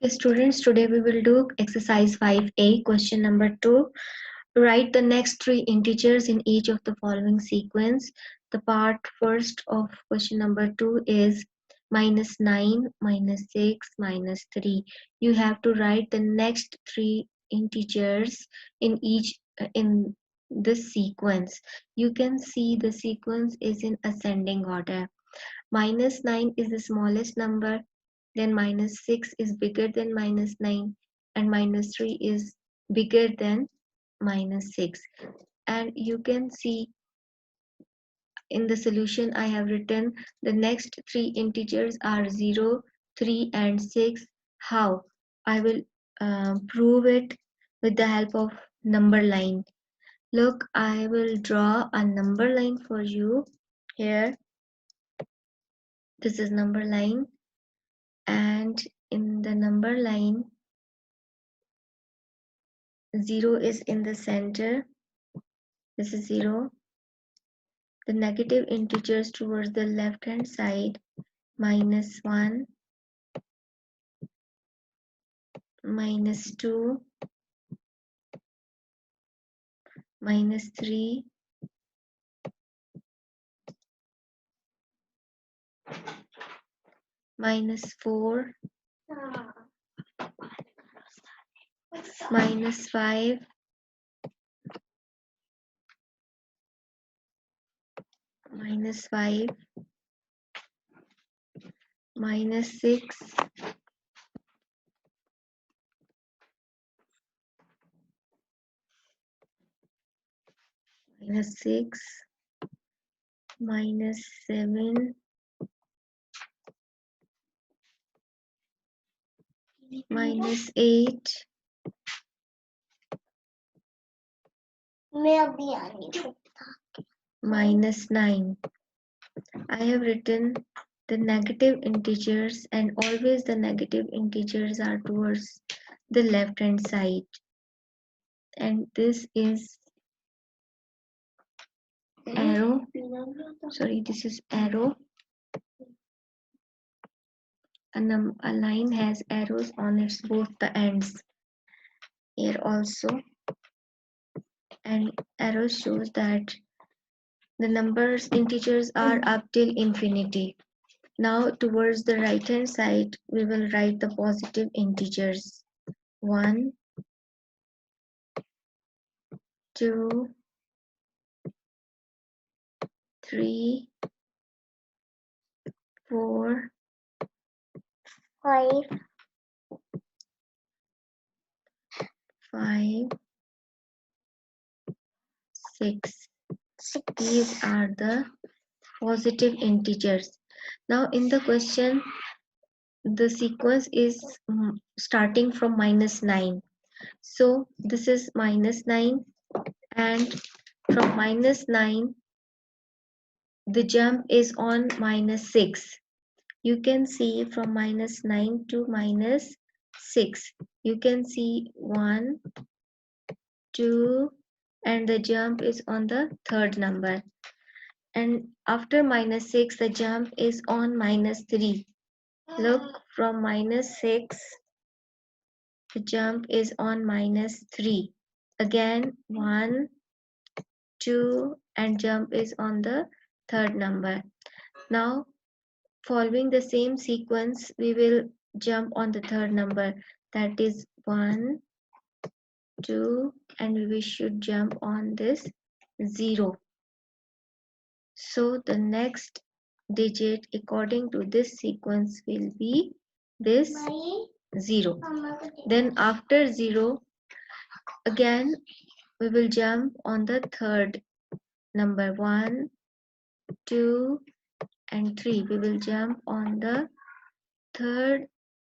Okay, students, today we will do exercise 5A, question number 2. Write the next three integers in each of the following sequence. The part first of question number 2 is -9, -6, -3. You have to write the next three integers in each in this sequence. You can see the sequence is in ascending order. -9 is the smallest number, then -6 is bigger than -9, and -3 is bigger than -6. And you can see in the solution I have written the next three integers are 0, 3 and 6. How? I will prove it with the help of number line. Look, I will draw a number line for you here. This is number line, and in the number line 0 is in the center. This is 0. The negative integers towards the left hand side, -1, -2, -3, -4, -5, -5, -6, -6, -7, -8, -9. I have written the negative integers, and always the negative integers are towards the left hand side. And this is arrow. Sorry, this is arrow. A line has arrows on its both the ends. Here also, and arrow shows that the numbers integers are up till infinity. Now towards the right hand side we will write the positive integers. 1, 2, 3, 4, 5, 6. These are the positive integers. Now in the question the sequence is starting from -9. So this is -9, and from -9 the jump is on -6. You can see from -9 to -6. You can see 1, 2, and the jump is on the third number. And after -6 the jump is on -3. Look, from -6 the jump is on -3. Again 1, 2, and jump is on the third number. Now following the same sequence we will jump on the third number, that is 1, 2, and we should jump on this 0. So the next digit according to this sequence will be this 0. Then after 0 again we will jump on the third number, 1, 2, and 3. We will jump on the third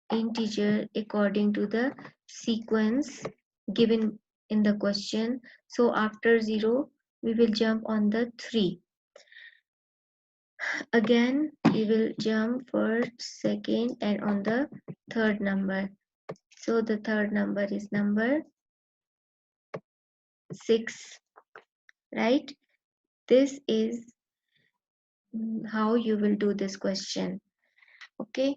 integer according to the sequence given in the question. So after 0 we will jump on the 3. Again we will jump first, second, and on the third number. So the third number is number 6, right? This is how you will do this question. Okay,